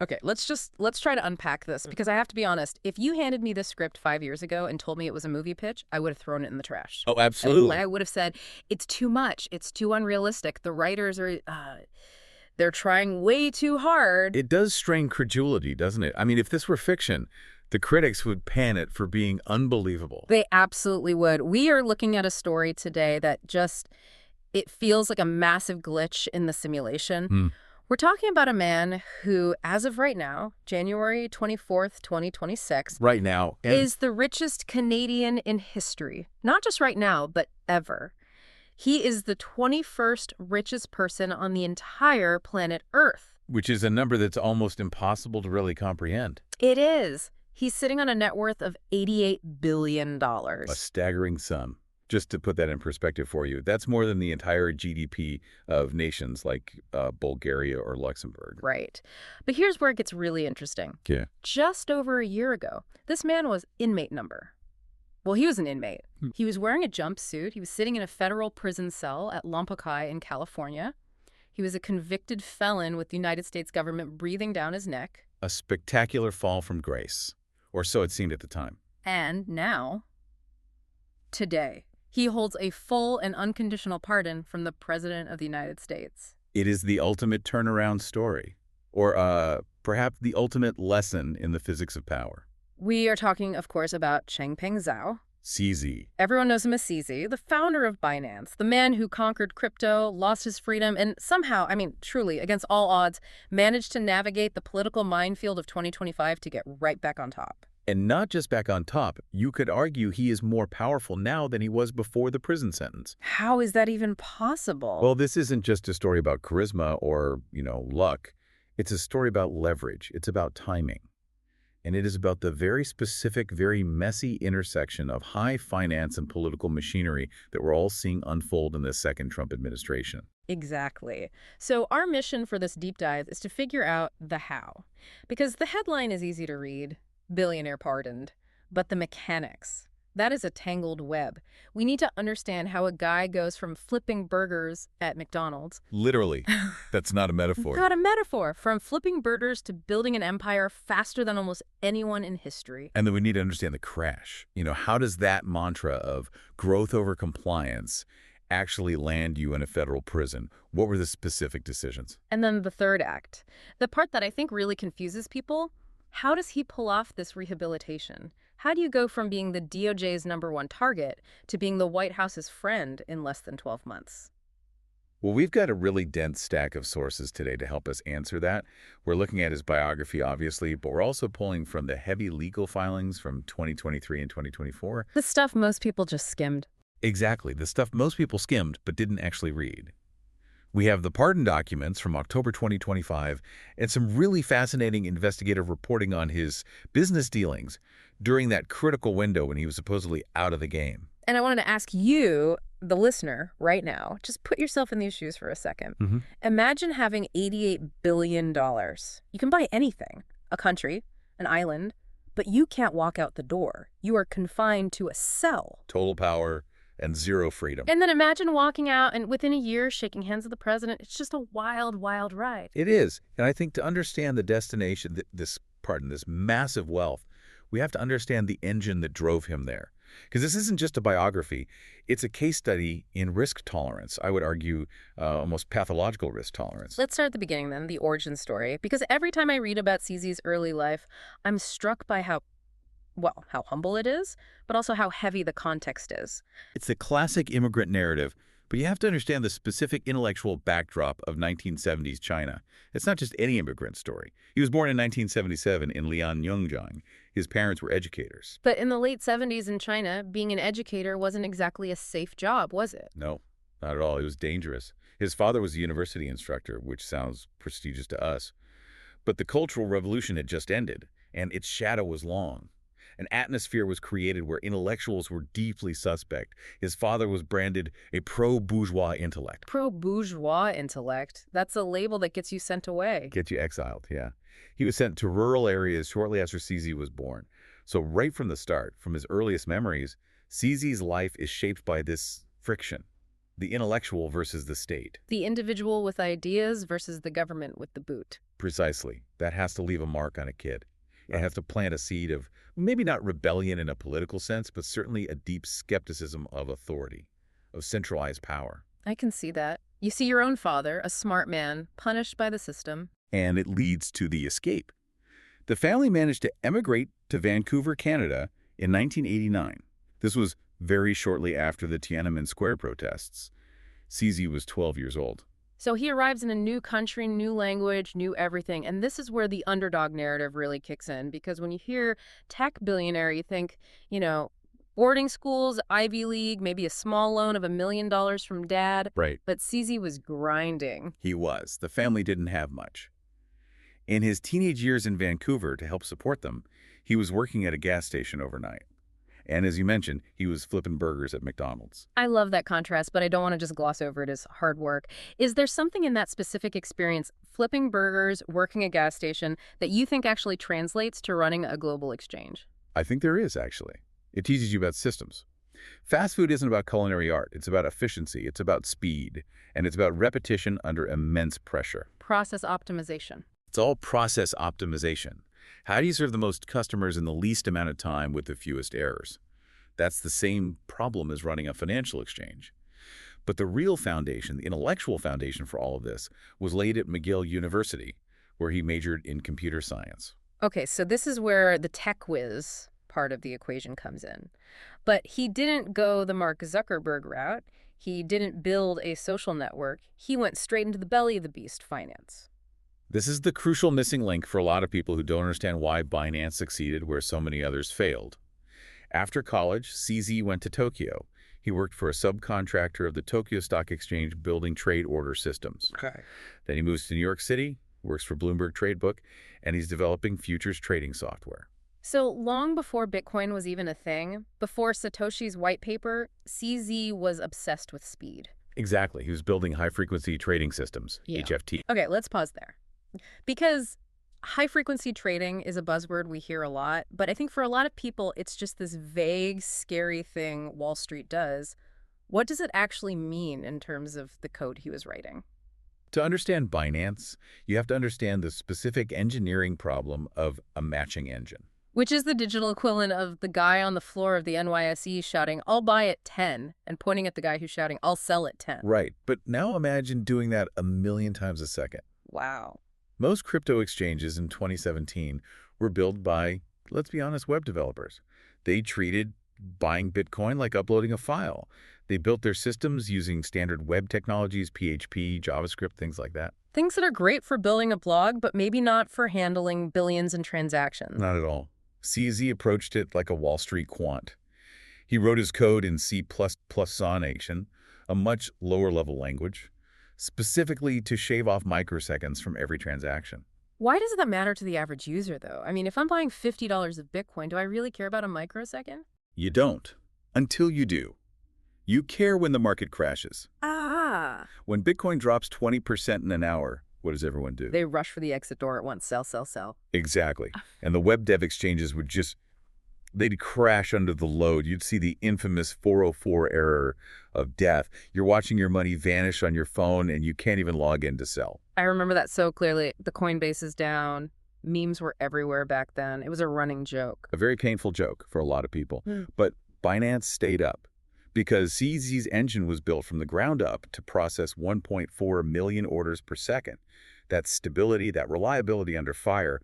Okay, let's try to unpack this because I have to be honest. If you handed me this script 5 years ago and told me it was a movie pitch, I would have thrown it in the trash. Oh, I absolutely. would have said, it's too much. It's too unrealistic. The writers are, they're trying way too hard. It does strain credulity, doesn't it? I mean, if this were fiction, the critics would pan it for being unbelievable. They absolutely would. We are looking at a story today that just, it feels like a massive glitch in the simulation. Hmm. We're talking about a man who, as of right now, January 24th, 2026, Right now, and is the richest Canadian in history. Not just right now, but ever. He is the 21st richest person on the entire planet Earth. which is a number that's almost impossible to really comprehend. It is. He's sitting on a net worth of $88 billion. A staggering sum. Just to put that in perspective for you, that's more than the entire GDP of nations like Bulgaria or Luxembourg. Right. But here's where it gets really interesting. Yeah. Just over a year ago, this man was inmate number. Well, he was an inmate. He was wearing a jumpsuit. He was sitting in a federal prison cell at Lompoc in California. He was a convicted felon with the United States government breathing down his neck. A spectacular fall from grace, or so it seemed at the time. And now, today, he holds a full and unconditional pardon from the President of the United States. It is the ultimate turnaround story, or perhaps the ultimate lesson in the physics of power. We are talking, of course, about Changpeng Zhao. CZ. Everyone knows him as CZ, the founder of Binance, the man who conquered crypto, lost his freedom, and somehow, I mean, truly, against all odds, managed to navigate the political minefield of 2025 to get right back on top. And not just back on top, you could argue he is more powerful now than he was before the prison sentence. How is that even possible? Well, this isn't just a story about charisma or, luck. It's a story about leverage. It's about timing. And it is about the very specific, very messy intersection of high finance and political machinery that we're all seeing unfold in this second Trump administration. Exactly. So our mission for this deep dive is to figure out the how. Because the headline is easy to read, billionaire pardoned, but the mechanics, that is a tangled web. We need to understand how a guy goes from flipping burgers at McDonald's. Literally. That's not a metaphor. Not a metaphor. From flipping burgers to building an empire faster than almost anyone in history. And then we need to understand the crash. How does that mantra of growth over compliance actually land you in a federal prison? What were the specific decisions? And then the third act, the part that I think really confuses people. How does he pull off this rehabilitation? How do you go from being the DOJ's #1 target to being the White House's friend in less than 12 months? Well, we've got a really dense stack of sources today to help us answer that. We're looking at his biography, obviously, but we're also pulling from the heavy legal filings from 2023 and 2024. The stuff most people just skimmed. Exactly, the stuff most people skimmed but didn't actually read. We have the pardon documents from October 2025 and some really fascinating investigative reporting on his business dealings during that critical window when he was supposedly out of the game. And I wanted to ask you, the listener, right now, just put yourself in these shoes for a second. Imagine having $88 billion. You can buy anything, a country, an island, but you can't walk out the door. You are confined to a cell. Total power and zero freedom. And then imagine walking out and within a year shaking hands with the president. It's just a wild, wild ride. It is. And I think to understand the destination, this massive wealth, we have to understand the engine that drove him there. Because this isn't just a biography. It's a case study in risk tolerance. I would argue almost pathological risk tolerance. Let's start at the beginning then, the origin story. Because every time I read about CZ's early life, I'm struck by how humble it is, but also how heavy the context is. It's the classic immigrant narrative, but you have to understand the specific intellectual backdrop of 1970s China. It's not just any immigrant story. He was born in 1977 in Lianyunjiang. His parents were educators. But in the late 70s in China, being an educator wasn't exactly a safe job, was it? No, not at all. It was dangerous. His father was a university instructor, which sounds prestigious to us. But the Cultural Revolution had just ended, and its shadow was long. An atmosphere was created where intellectuals were deeply suspect. His father was branded a pro-bourgeois intellect. Pro-bourgeois intellect? That's a label that gets you sent away. Get you exiled, yeah. He was sent to rural areas shortly after CZ was born. So right from the start, from his earliest memories, CZ's life is shaped by this friction. The intellectual versus the state. The individual with ideas versus the government with the boot. Precisely. That has to leave a mark on a kid. It Right. has to plant a seed of maybe not rebellion in a political sense, but certainly a deep skepticism of authority, of centralized power. I can see that. You see your own father, a smart man, punished by the system. And it leads to the escape. The family managed to emigrate to Vancouver, Canada in 1989. This was very shortly after the Tiananmen Square protests. CZ was 12 years old. So he arrives in a new country, new language, new everything. And this is where the underdog narrative really kicks in, because when you hear tech billionaire, you think, you know, boarding schools, Ivy League, maybe a small loan of $1 million from dad. Right. But CZ was grinding. He was. The family didn't have much. In his teenage years in Vancouver, to help support them, he was working at a gas station overnight. And as you mentioned, he was flipping burgers at McDonald's. I love that contrast, but I don't want to just gloss over it as hard work. Is there something in that specific experience, flipping burgers, working a gas station, that you think actually translates to running a global exchange? I think there is, actually. It teaches you about systems. Fast food isn't about culinary art. It's about efficiency. It's about speed. And it's about repetition under immense pressure. Process optimization. It's all process optimization. How do you serve the most customers in the least amount of time with the fewest errors? That's the same problem as running a financial exchange. But the real foundation, the intellectual foundation for all of this, was laid at McGill University, where he majored in computer science. Okay, so this is where the tech whiz part of the equation comes in. But he didn't go the Mark Zuckerberg route. He didn't build a social network. He went straight into the belly of the beast, finance. This is the crucial missing link for a lot of people who don't understand why Binance succeeded where so many others failed. After college, CZ went to Tokyo. He worked for a subcontractor of the Tokyo Stock Exchange building trade order systems. Okay. Then he moves to New York City, works for Bloomberg Tradebook, and he's developing futures trading software. So long before Bitcoin was even a thing, before Satoshi's white paper, CZ was obsessed with speed. Exactly. He was building high-frequency trading systems, Yeah. HFT. Okay, let's pause there. Because high-frequency trading is a buzzword we hear a lot, but I think for a lot of people, it's just this vague, scary thing Wall Street does. What does it actually mean in terms of the code he was writing? To understand Binance, you have to understand the specific engineering problem of a matching engine. Which is the digital equivalent of the guy on the floor of the NYSE shouting, "I'll buy at 10," and pointing at the guy who's shouting, "I'll sell at 10." Right, but now imagine doing that a million times a second. Wow. Most crypto exchanges in 2017 were built by, let's be honest, web developers. They treated buying Bitcoin like uploading a file. They built their systems using standard web technologies, PHP, JavaScript, things like that. Things that are great for building a blog, but maybe not for handling billions in transactions. Not at all. CZ approached it like a Wall Street quant. He wrote his code in C++ Sonation, a much lower-level language, specifically to shave off microseconds from every transaction. Why does that matter to the average user, though? I mean, if I'm buying $50 of Bitcoin, do I really care about a microsecond? You don't, until you do. You care when the market crashes. Ah. When Bitcoin drops 20% in an hour, what does everyone do? They rush for the exit door at once. Sell, sell, sell. Exactly. And the web dev exchanges would they'd crash under the load. You'd see the infamous 404 error of death. You're watching your money vanish on your phone and you can't even log in to sell. I remember that so clearly. The Coinbase is down. Memes were everywhere back then. It was a running joke. A very painful joke for a lot of people. Hmm. But Binance stayed up because CZ's engine was built from the ground up to process 1.4 million orders per second. That stability, that reliability under fire,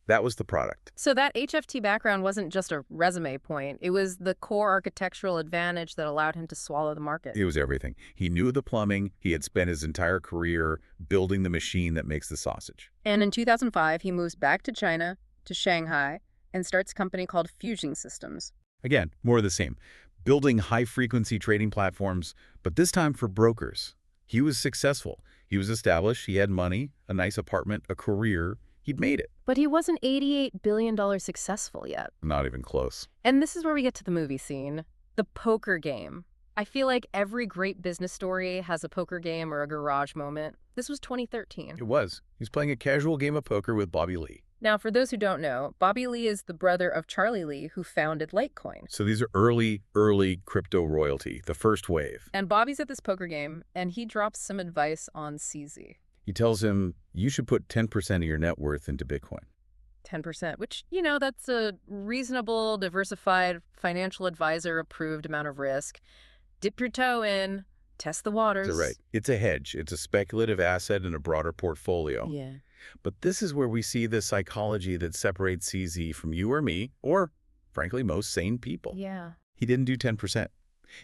that was the product. So that HFT background wasn't just a resume point. It was the core architectural advantage that allowed him to swallow the market. It was everything. He knew the plumbing. He had spent his entire career building the machine that makes the sausage. And in 2005, he moves back to China, to Shanghai, and starts a company called Fusion Systems. Again, more of the same. Building high-frequency trading platforms, but this time for brokers. He was successful. He was established. He had money, a nice apartment, a career. He'd made it. But he wasn't $88 billion successful yet. Not even close. And this is where we get to the movie scene, the poker game. I feel like every great business story has a poker game or a garage moment. This was 2013. It was. He was playing a casual game of poker with Bobby Lee. Now, for those who don't know, Bobby Lee is the brother of Charlie Lee, who founded Litecoin. So these are early crypto royalty, the first wave. And Bobby's at this poker game, and he drops some advice on CZ. He tells him, you should put 10% of your net worth into Bitcoin. 10%, which, that's a reasonable, diversified, financial advisor-approved amount of risk. Dip your toe in, test the So right. waters. It's a hedge. It's a speculative asset in a broader portfolio. Yeah. But this is where we see the psychology that separates CZ from you or me, or, frankly, most sane people. Yeah. He didn't do 10%.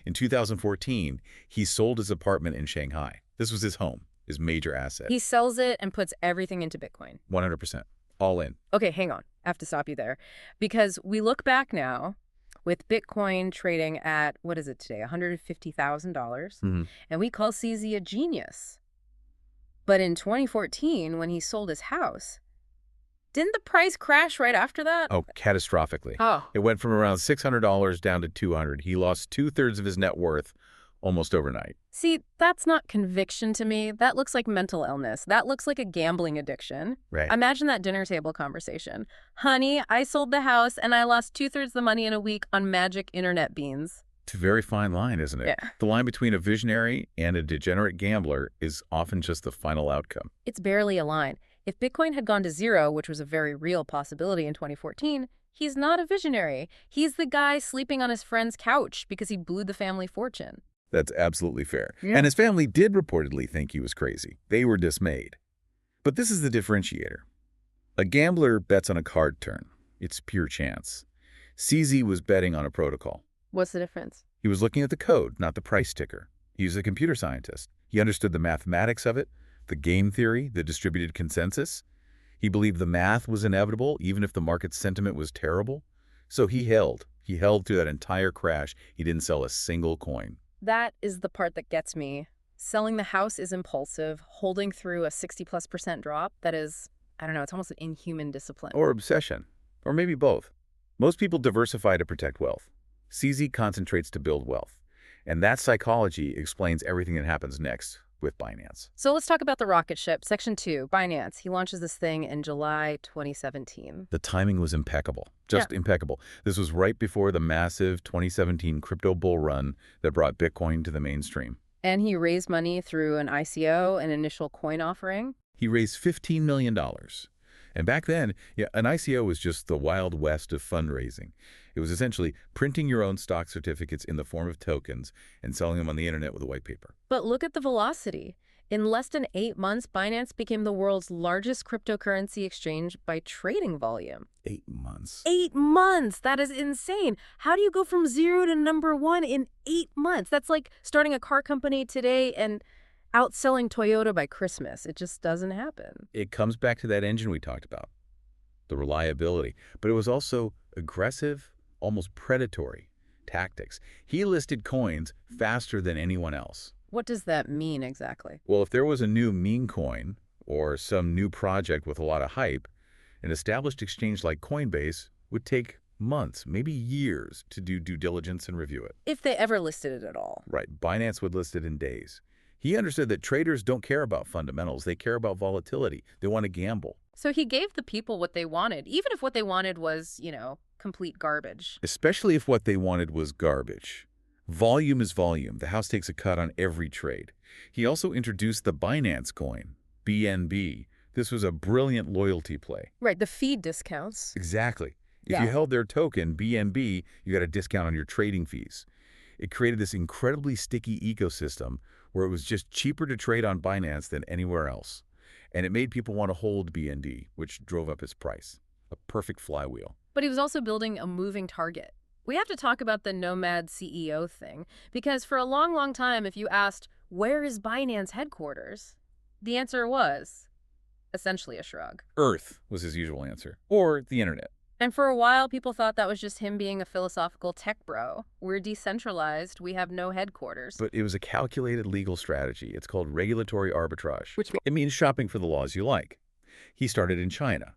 In 2014, he sold his apartment in Shanghai. This was his home, his major asset. He sells it and puts everything into Bitcoin. 100%. All in. Okay, hang on. I have to stop you there. Because we look back now with Bitcoin trading at, what is it today, $150,000, and we call CZ a genius. But in 2014, when he sold his house, didn't the price crash right after that? Oh, catastrophically. Oh. It went from around $600 down to $200. He lost 2/3 of his net worth almost overnight. See, that's not conviction to me. That looks like mental illness. That looks like a gambling addiction. Right. Imagine that dinner table conversation. Honey, I sold the house and I lost 2/3 the money in a week on magic internet beans. It's a very fine line, isn't it? Yeah. The line between a visionary and a degenerate gambler is often just the final outcome. It's barely a line. If Bitcoin had gone to zero, which was a very real possibility in 2014, he's not a visionary. He's the guy sleeping on his friend's couch because he blew the family fortune. That's absolutely fair. Yeah. And his family did reportedly think he was crazy. They were dismayed. But this is the differentiator. A gambler bets on a card turn. It's pure chance. CZ was betting on a protocol. What's the difference? He was looking at the code, not the price ticker. He was a computer scientist. He understood the mathematics of it, the game theory, the distributed consensus. He believed the math was inevitable, even if the market sentiment was terrible. So he held. He held through that entire crash. He didn't sell a single coin. That is the part that gets me. Selling the house is impulsive. Holding through a 60+% drop, that is, I don't know, it's almost an inhuman discipline. Or obsession. Or maybe both. Most people diversify to protect wealth. CZ concentrates to build wealth. And that psychology explains everything that happens next with Binance. So let's talk about the rocket ship. Section 2, Binance. He launches this thing in July 2017. The timing was impeccable. Just impeccable. This was right before the massive 2017 crypto bull run that brought Bitcoin to the mainstream. And he raised money through an ICO, an initial coin offering. He raised $15 million. And back then, an ICO was just the wild west of fundraising. It was essentially printing your own stock certificates in the form of tokens and selling them on the internet with a white paper. But look at the velocity. In less than 8 months, Binance became the world's largest cryptocurrency exchange by trading volume. 8 months. 8 months! That is insane. How do you go from 0 to #1 in 8 months? That's like starting a car company today and outselling Toyota by Christmas. It just doesn't happen. It comes back to that engine we talked about, the reliability. But it was also aggressive, almost predatory tactics. He listed coins faster than anyone else. What does that mean exactly? Well, if there was a new meme coin or some new project with a lot of hype, an established exchange like Coinbase would take months, maybe years, to do due diligence and review it. If they ever listed it at all. Right. Binance would list it in days. He understood that traders don't care about fundamentals. They care about volatility. They want to gamble. So he gave the people what they wanted, even if what they wanted was, complete garbage. Especially if what they wanted was garbage. Volume is volume. The house takes a cut on every trade. He also introduced the Binance coin, BNB. This was a brilliant loyalty play. Right, the feed discounts. Exactly. If you held their token, BNB, you got a discount on your trading fees. It created this incredibly sticky ecosystem where it was just cheaper to trade on Binance than anywhere else. And it made people want to hold BNB, which drove up its price. A perfect flywheel. But he was also building a moving target. We have to talk about the nomad CEO thing, because for a long, long time, if you asked, where is Binance headquarters? The answer was essentially a shrug. Earth was his usual answer, or the internet. And for a while, people thought that was just him being a philosophical tech bro. We're decentralized. We have no headquarters. But it was a calculated legal strategy. It's called regulatory arbitrage. It means shopping for the laws you like. He started in China.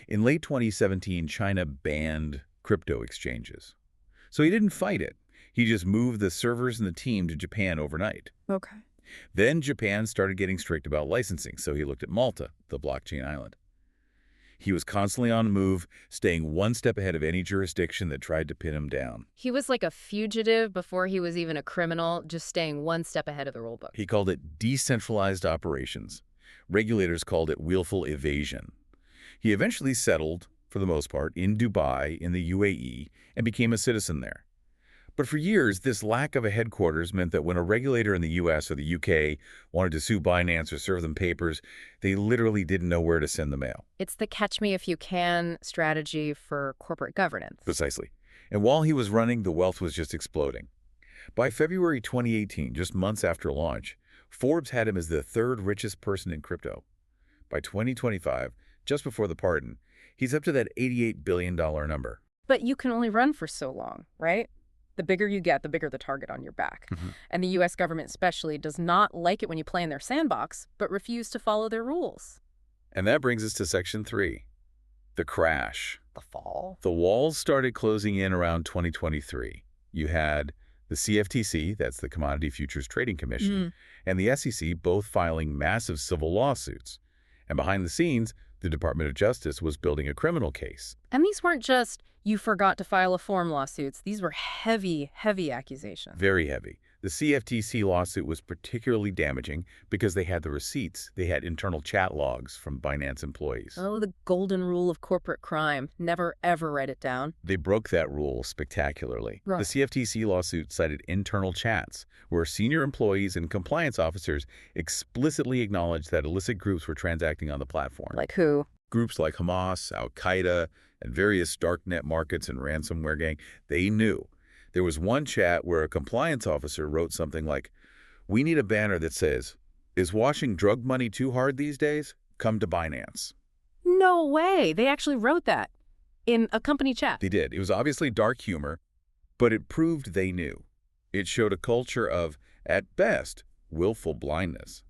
In late 2017, China banned crypto exchanges. So he didn't fight it. He just moved the servers and the team to Japan overnight. Okay. Then Japan started getting strict about licensing, so he looked at Malta, the blockchain island. He was constantly on the move, staying one step ahead of any jurisdiction that tried to pin him down. He was like a fugitive before he was even a criminal, just staying one step ahead of the rulebook. He called it decentralized operations. Regulators called it willful evasion. He eventually settled, for the most part, in Dubai in the UAE and became a citizen there. But for years, this lack of a headquarters meant that when a regulator in the US or the UK wanted to sue Binance or serve them papers, they literally didn't know where to send the mail. It's the catch me if you can strategy for corporate governance. Precisely. And while he was running, the wealth was just exploding. By February 2018, just months after launch, Forbes had him as the third richest person in crypto. By 2025, just before the pardon, he's up to that $88 billion number. But you can only run for so long, right? The bigger you get, the bigger the target on your back. And the U.S. government especially does not like it when you play in their sandbox, but refuse to follow their rules. And that brings us to Section 3, the crash. The fall. The walls started closing in around 2023. You had the CFTC, that's the Commodity Futures Trading Commission, and the SEC both filing massive civil lawsuits. And behind the scenes, the Department of Justice was building a criminal case. And these weren't just, you forgot to file a form lawsuits. These were heavy, heavy accusations. Very heavy. The CFTC lawsuit was particularly damaging because they had the receipts. They had internal chat logs from Binance employees. Oh, the golden rule of corporate crime. Never, ever write it down. They broke that rule spectacularly. Right. The CFTC lawsuit cited internal chats where senior employees and compliance officers explicitly acknowledged that illicit groups were transacting on the platform. Like who? Groups like Hamas, Al-Qaeda, and various darknet markets and ransomware gang, they knew. There was one chat where a compliance officer wrote something like, "We need a banner that says, 'Is washing drug money too hard these days? Come to Binance.'" No way. They actually wrote that in a company chat. They did. It was obviously dark humor, but it proved they knew. It showed a culture of, at best, willful blindness.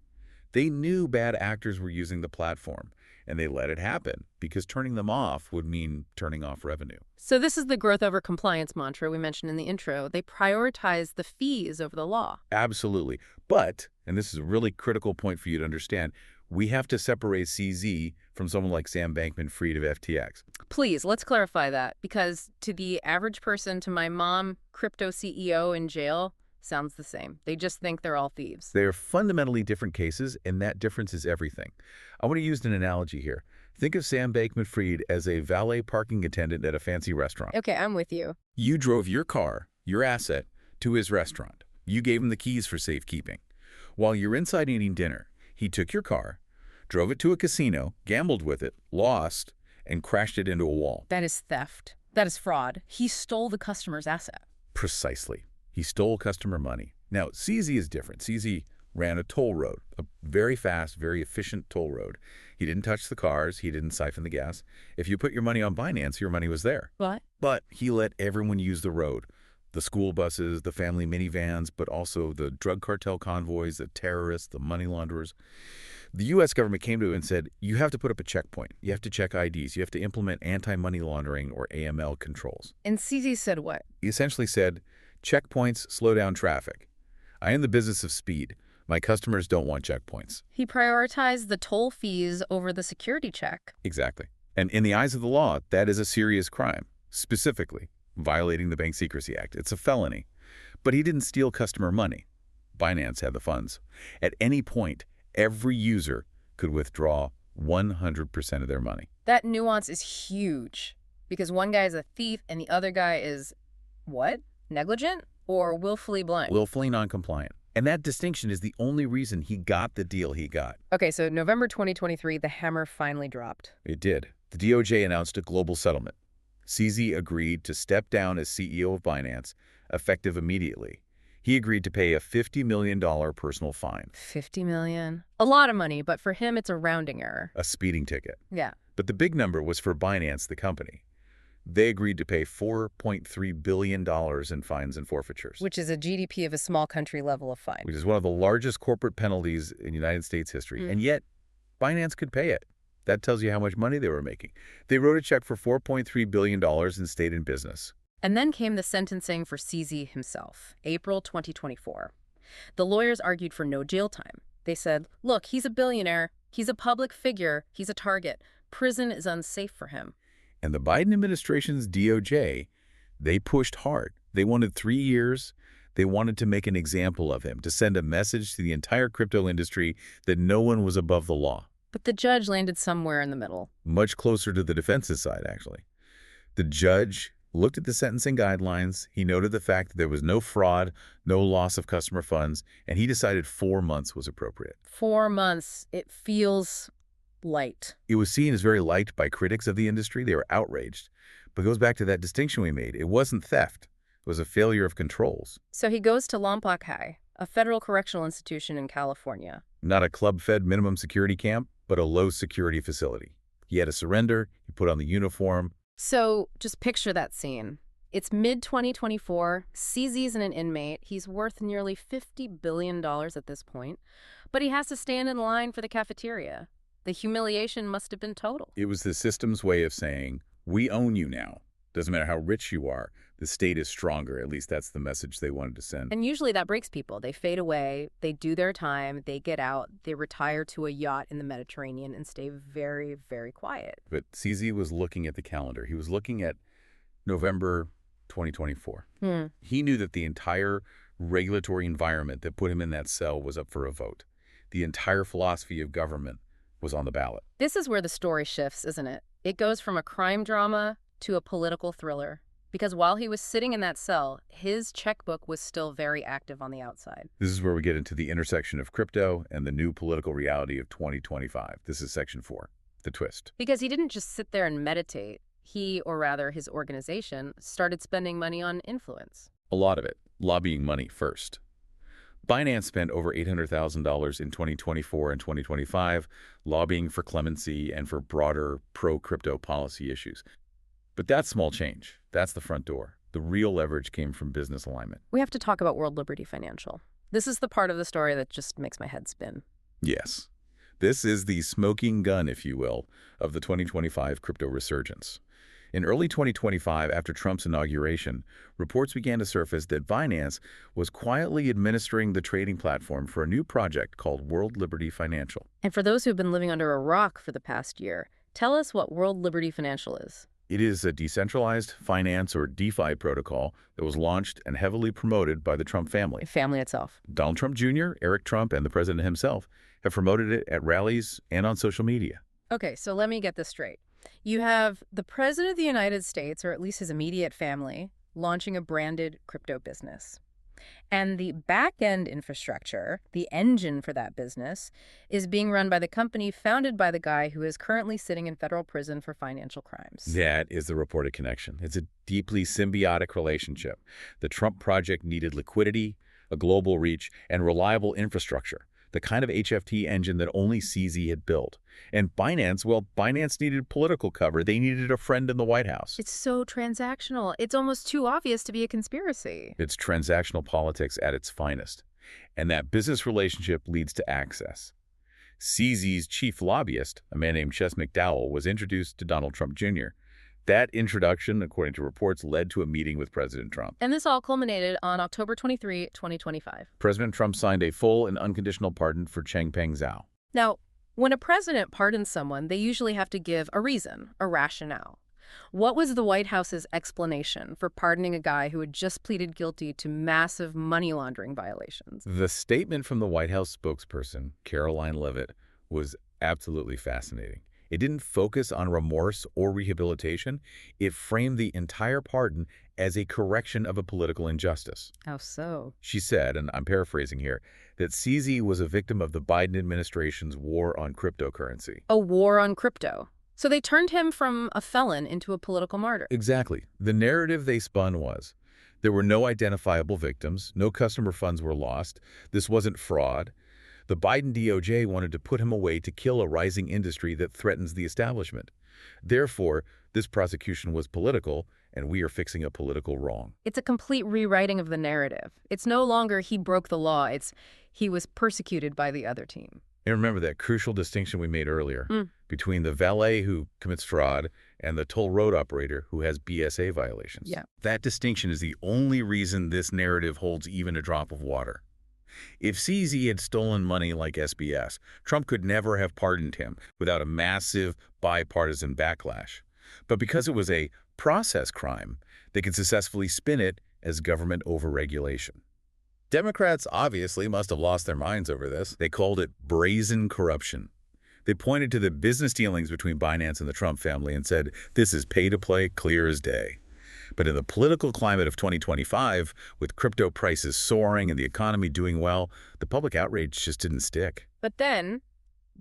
They knew bad actors were using the platform, and they let it happen because turning them off would mean turning off revenue. So this is the growth over compliance mantra we mentioned in the intro. They prioritize the fees over the law. Absolutely. But, and this is a really critical point for you to understand, we have to separate CZ from someone like Sam Bankman-Fried of FTX. Please, let's clarify that, because to the average person, to my mom, crypto CEO in jail, sounds the same. They just think they're all thieves. They are fundamentally different cases, and that difference is everything. I want to use an analogy here. Think of Sam Bankman-Fried as a valet parking attendant at a fancy restaurant. Okay, I'm with you. You drove your car, your asset, to his restaurant. You gave him the keys for safekeeping. While you're inside eating dinner, he took your car, drove it to a casino, gambled with it, lost, and crashed it into a wall. That is theft. That is fraud. He stole the customer's asset. Precisely. He stole customer money. Now, CZ is different. CZ ran a toll road, a very fast, very efficient toll road. He didn't touch the cars. He didn't siphon the gas. If you put your money on Binance, your money was there. What? But he let everyone use the road. The school buses, the family minivans, but also the drug cartel convoys, the terrorists, the money launderers. The U.S. government came to him and said, you have to put up a checkpoint. You have to check IDs. You have to implement anti-money laundering or AML controls. And CZ said what? He essentially said, checkpoints slow down traffic. I am the business of speed. My customers don't want checkpoints. He prioritized the toll fees over the security check. Exactly. And in the eyes of the law, that is a serious crime. Specifically, violating the Bank Secrecy Act. It's a felony. But he didn't steal customer money. Binance had the funds. At any point, every user could withdraw 100% of their money. That nuance is huge because one guy is a thief and the other guy is, what? Negligent or willfully blind? Willfully non-compliant. And that distinction is the only reason he got the deal he got. Okay, so November 2023, the hammer finally dropped. It did. The DOJ announced a global settlement. CZ agreed to step down as CEO of Binance, effective immediately. He agreed to pay a $50 million personal fine. $50 million? A lot of money, but for him, it's a rounding error. A speeding ticket. Yeah. But the big number was for Binance, the company. They agreed to pay $4.3 billion in fines and forfeitures. Which is a GDP of a small country level of fine. Which is one of the largest corporate penalties in United States history. And yet, Binance could pay it. That tells you how much money they were making. They wrote a check for $4.3 billion and stayed in business. And then came the sentencing for CZ himself, April 2024. The lawyers argued for no jail time. They said, look, he's a billionaire. He's a public figure. He's a target. Prison is unsafe for him. And the Biden administration's DOJ, they pushed hard. They wanted 3 years. They wanted to make an example of him, to send a message to the entire crypto industry that no one was above the law. But the judge landed somewhere in the middle. Much closer to the defense's side, actually. The judge looked at the sentencing guidelines. He noted the fact that there was no fraud, no loss of customer funds, and he decided 4 months was appropriate. 4 months. It feels light. It was seen as very light by critics of the industry. They were outraged. But it goes back to that distinction we made. It wasn't theft. It was a failure of controls. So he goes to Lompoc High, a federal correctional institution in California. Not a club-fed minimum security camp, but a low-security facility. He had to surrender. He put on the uniform. So just picture that scene. It's mid-2024. CZ's an inmate. He's worth nearly $50 billion at this point. But he has to stand in line for the cafeteria. The humiliation must have been total. It was the system's way of saying, we own you now. Doesn't matter how rich you are. The state is stronger. At least that's the message they wanted to send. And usually that breaks people. They fade away, they do their time, they get out, they retire to a yacht in the Mediterranean and stay very, very quiet. But CZ was looking at the calendar. He was looking at November 2024. He knew that the entire regulatory environment that put him in that cell was up for a vote. The entire philosophy of government was on the ballot. This is where the story shifts, isn't it? It goes from a crime drama to a political thriller. Because while he was sitting in that cell, his checkbook was still very active on the outside. This is where we get into the intersection of crypto and the new political reality of 2025. This is section 4, the twist. Because he didn't just sit there and meditate. He, or rather his organization, started spending money on influence. A lot of it, lobbying money first. Binance spent over $800,000 in 2024 and 2025 lobbying for clemency and for broader pro-crypto policy issues. But that's small change. That's the front door. The real leverage came from business alignment. We have to talk about World Liberty Financial. This is the part of the story that just makes my head spin. Yes. This is the smoking gun, if you will, of the 2025 crypto resurgence. In early 2025, after Trump's inauguration, reports began to surface that Binance was quietly administering the trading platform for a new project called World Liberty Financial. And for those who've been living under a rock for the past year, tell us what World Liberty Financial is. It is a decentralized finance or DeFi protocol that was launched and heavily promoted by the Trump family. The family itself. Donald Trump Jr., Eric Trump, and the president himself have promoted it at rallies and on social media. Okay, so let me get this straight. You have the president of the United States, or at least his immediate family, launching a branded crypto business. And the back-end infrastructure, the engine for that business, is being run by the company founded by the guy who is currently sitting in federal prison for financial crimes. That is the reported connection. It's a deeply symbiotic relationship. The Trump project needed liquidity, a global reach, and reliable infrastructure, the kind of HFT engine that only CZ had built. And Binance, well, Binance needed political cover. They needed a friend in the White House. It's so transactional. It's almost too obvious to be a conspiracy. It's transactional politics at its finest. And that business relationship leads to access. CZ's chief lobbyist, a man named Ches McDowell, was introduced to Donald Trump Jr. That introduction, according to reports, led to a meeting with President Trump. And this all culminated on October 23, 2025. President Trump signed a full and unconditional pardon for Changpeng Zhao. Now, when a president pardons someone, they usually have to give a reason, a rationale. What was the White House's explanation for pardoning a guy who had just pleaded guilty to massive money laundering violations? The statement from the White House spokesperson, Caroline Leavitt, was absolutely fascinating. It didn't focus on remorse or rehabilitation. It framed the entire pardon as a correction of a political injustice. How so? She said, and I'm paraphrasing here, that CZ was a victim of the Biden administration's war on cryptocurrency. A war on crypto. So they turned him from a felon into a political martyr. Exactly. The narrative they spun was, there were no identifiable victims, no customer funds were lost, this wasn't fraud. The Biden DOJ wanted to put him away to kill a rising industry that threatens the establishment. Therefore, this prosecution was political, and we are fixing a political wrong. It's a complete rewriting of the narrative. It's no longer he broke the law, it's he was persecuted by the other team. And remember that crucial distinction we made earlier between the valet who commits fraud and the toll road operator who has BSA violations. Yeah. That distinction is the only reason this narrative holds even a drop of water. If CZ had stolen money like SBS, Trump could never have pardoned him without a massive bipartisan backlash. But because it was a process crime, they could successfully spin it as government overregulation. Democrats obviously must have lost their minds over this. They called it brazen corruption. They pointed to the business dealings between Binance and the Trump family and said, this is pay-to-play, clear as day. But in the political climate of 2025, with crypto prices soaring and the economy doing well, the public outrage just didn't stick. But then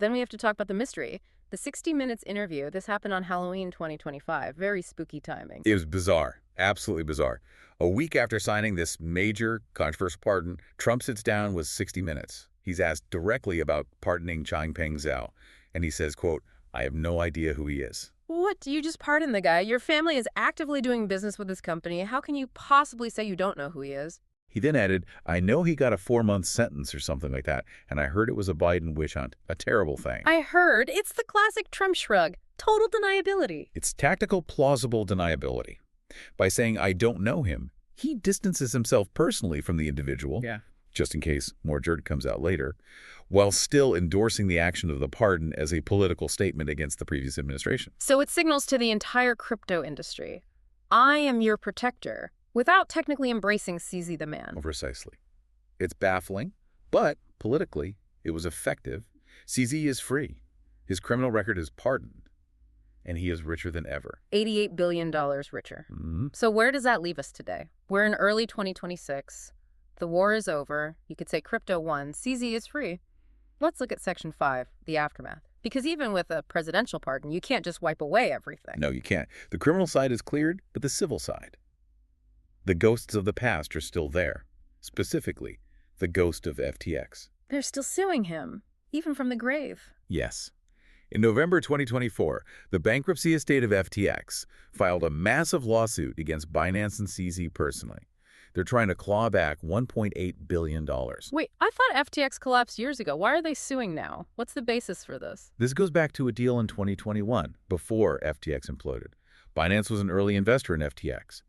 we have to talk about the mystery. The 60 Minutes interview, this happened on Halloween 2025. Very spooky timing. It was bizarre, absolutely bizarre. A week after signing this major controversial pardon, Trump sits down with 60 Minutes. He's asked directly about pardoning Changpeng Zhao, and he says, quote, I have no idea who he is. What? You just pardoned the guy. Your family is actively doing business with this company. How can you possibly say you don't know who he is? He then added, I know he got a 4-month sentence or something like that, and I heard it was a Biden witch hunt. A terrible thing. I heard. It's the classic Trump shrug. Total deniability. It's tactical, plausible deniability. By saying, I don't know him, he distances himself personally from the individual, just in case more dirt comes out later, while still endorsing the action of the pardon as a political statement against the previous administration. So it signals to the entire crypto industry, I am your protector, without technically embracing CZ the man. Oh, precisely. It's baffling, but politically, it was effective. CZ is free. His criminal record is pardoned, and he is richer than ever. $88 billion richer. So where does that leave us today? We're in early 2026. The war is over. You could say crypto won. CZ is free. Let's look at Section 5, the aftermath. Because even with a presidential pardon, you can't just wipe away everything. No, you can't. The criminal side is cleared, but the civil side. The ghosts of the past are still there. Specifically, the ghost of FTX. They're still suing him, even from the grave. Yes. In November 2024, the bankruptcy estate of FTX filed a massive lawsuit against Binance and CZ personally. They're trying to claw back $1.8 billion. Wait, I thought FTX collapsed years ago. Why are they suing now? What's the basis for this? This goes back to a deal in 2021, before FTX imploded. Binance was an early investor in FTX.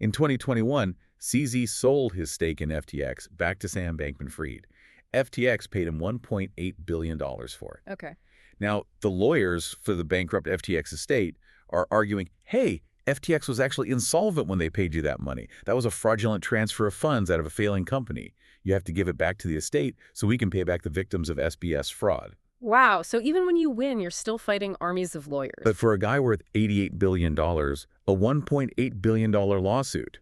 In 2021, CZ sold his stake in FTX back to Sam Bankman-Fried. FTX paid him $1.8 billion for it. Okay. Now, the lawyers for the bankrupt FTX estate are arguing, hey, FTX was actually insolvent when they paid you that money. That was a fraudulent transfer of funds out of a failing company. You have to give it back to the estate so we can pay back the victims of SBS fraud. Wow, so even when you win, you're still fighting armies of lawyers. But for a guy worth $88 billion, a $1.8 billion lawsuit,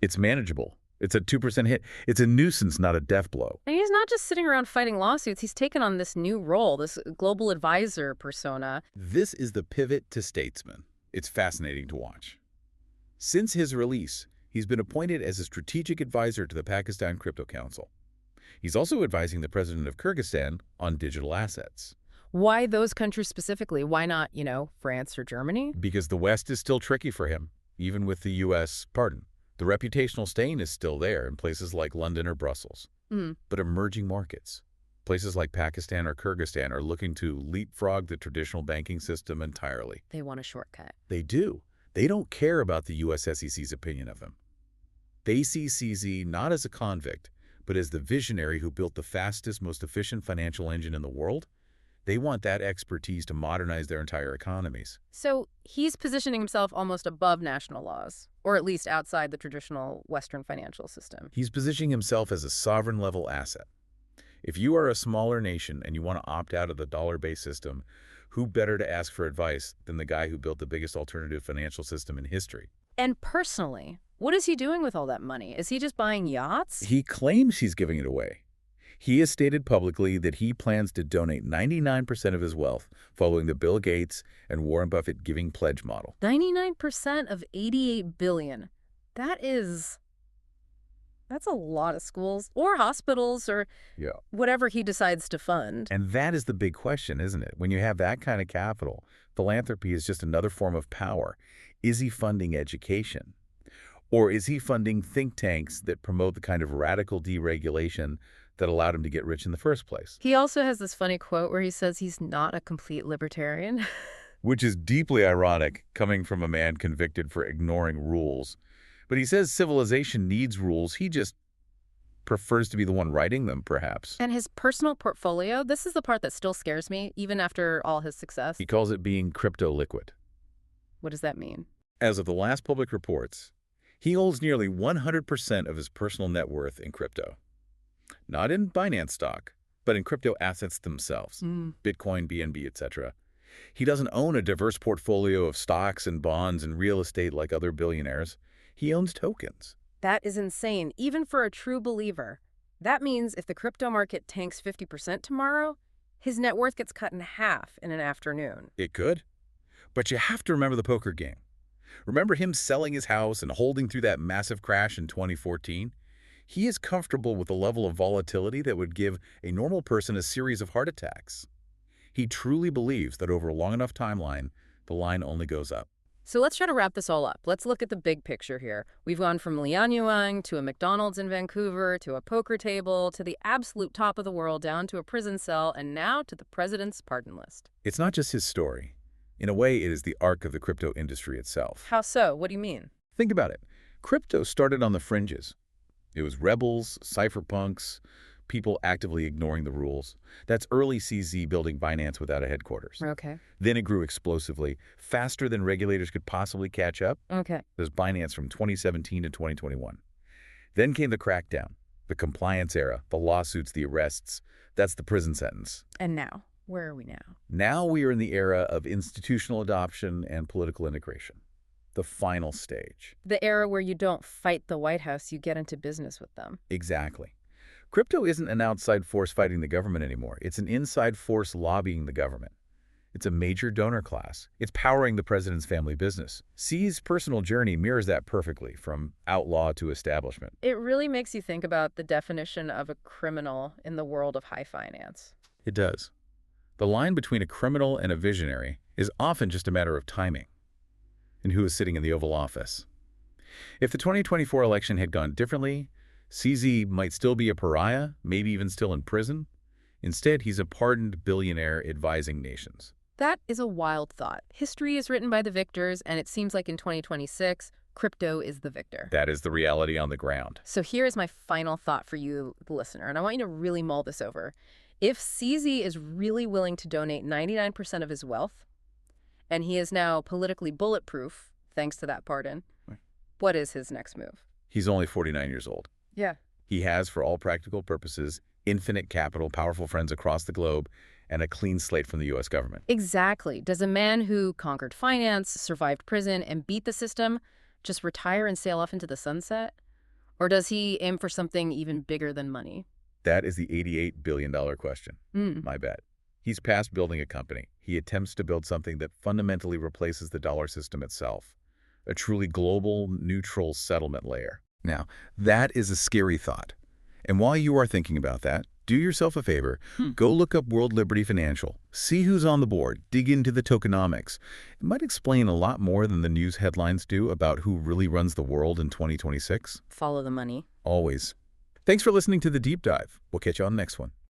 it's manageable. It's a 2% hit. It's a nuisance, not a death blow. And he's not just sitting around fighting lawsuits. He's taken on this new role, this global advisor persona. This is the pivot to statesman. It's fascinating to watch. Since his release, he's been appointed as a strategic advisor to the Pakistan Crypto Council. He's also advising the president of Kyrgyzstan on digital assets. Why those countries specifically? Why not, France or Germany? Because the West is still tricky for him, even with the U.S. pardon. The reputational stain is still there in places like London or Brussels. But emerging markets, places like Pakistan or Kyrgyzstan, are looking to leapfrog the traditional banking system entirely. They want a shortcut. They do. They don't care about the U.S. SEC's opinion of him. They see CZ not as a convict, but as the visionary who built the fastest, most efficient financial engine in the world. They want that expertise to modernize their entire economies. So he's positioning himself almost above national laws, or at least outside the traditional Western financial system. He's positioning himself as a sovereign-level asset. If you are a smaller nation and you want to opt out of the dollar-based system, who better to ask for advice than the guy who built the biggest alternative financial system in history? And personally, what is he doing with all that money? Is he just buying yachts? He claims he's giving it away. He has stated publicly that he plans to donate 99% of his wealth, following the Bill Gates and Warren Buffett giving pledge model. 99% of $88 billion. That's a lot of schools or hospitals or whatever he decides to fund. And that is the big question, isn't it? When you have that kind of capital, philanthropy is just another form of power. Is he funding education? Or is he funding think tanks that promote the kind of radical deregulation that allowed him to get rich in the first place? He also has this funny quote where he says he's not a complete libertarian. Which is deeply ironic, coming from a man convicted for ignoring rules. But he says civilization needs rules. He just prefers to be the one writing them, perhaps. And his personal portfolio, this is the part that still scares me, even after all his success. He calls it being crypto liquid. What does that mean? As of the last public reports, he holds nearly 100% of his personal net worth in crypto. Not in Binance stock, but in crypto assets themselves. Mm. Bitcoin, BNB, etc. He doesn't own a diverse portfolio of stocks and bonds and real estate like other billionaires. He owns tokens. That is insane, even for a true believer. That means if the crypto market tanks 50% tomorrow, his net worth gets cut in half in an afternoon. It could. But you have to remember the poker game. Remember him selling his house and holding through that massive crash in 2014? He is comfortable with a level of volatility that would give a normal person a series of heart attacks. He truly believes that over a long enough timeline, the line only goes up. So let's try to wrap this all up. Let's look at the big picture here. We've gone from Lianyuan to a McDonald's in Vancouver to a poker table to the absolute top of the world down to a prison cell and now to the president's pardon list. It's not just his story. In a way, it is the arc of the crypto industry itself. How so? What do you mean? Think about it. Crypto started on the fringes. It was rebels, cypherpunks, people actively ignoring the rules. That's early CZ building Binance without a headquarters. Okay. Then it grew explosively, faster than regulators could possibly catch up. Okay. There's Binance from 2017 to 2021. Then came the crackdown, the compliance era, the lawsuits, the arrests. That's the prison sentence. And now? Where are we now? Now we are in the era of institutional adoption and political integration, the final stage. The era where you don't fight the White House, you get into business with them. Exactly. Crypto isn't an outside force fighting the government anymore. It's an inside force lobbying the government. It's a major donor class. It's powering the president's family business. Xi's personal journey mirrors that perfectly, from outlaw to establishment. It really makes you think about the definition of a criminal in the world of high finance. It does. The line between a criminal and a visionary is often just a matter of timing and who is sitting in the Oval Office. If the 2024 election had gone differently, CZ might still be a pariah, maybe even still in prison. Instead, he's a pardoned billionaire advising nations. That is a wild thought. History is written by the victors, and it seems like in 2026, crypto is the victor. That is the reality on the ground. So here is my final thought for you, the listener, and I want you to really mull this over. If CZ is really willing to donate 99% of his wealth, and he is now politically bulletproof, thanks to that pardon, what is his next move? He's only 49 years old. Yeah. He has, for all practical purposes, infinite capital, powerful friends across the globe, and a clean slate from the U.S. government. Exactly. Does a man who conquered finance, survived prison, and beat the system just retire and sail off into the sunset? Or does he aim for something even bigger than money? That is the $88 billion question, my bet. He's past building a company. He attempts to build something that fundamentally replaces the dollar system itself, a truly global, neutral settlement layer. Now, that is a scary thought. And while you are thinking about that, do yourself a favor. Go look up World Liberty Financial. See who's on the board. Dig into the tokenomics. It might explain a lot more than the news headlines do about who really runs the world in 2026. Follow the money. Always. Thanks for listening to The Deep Dive. We'll catch you on the next one.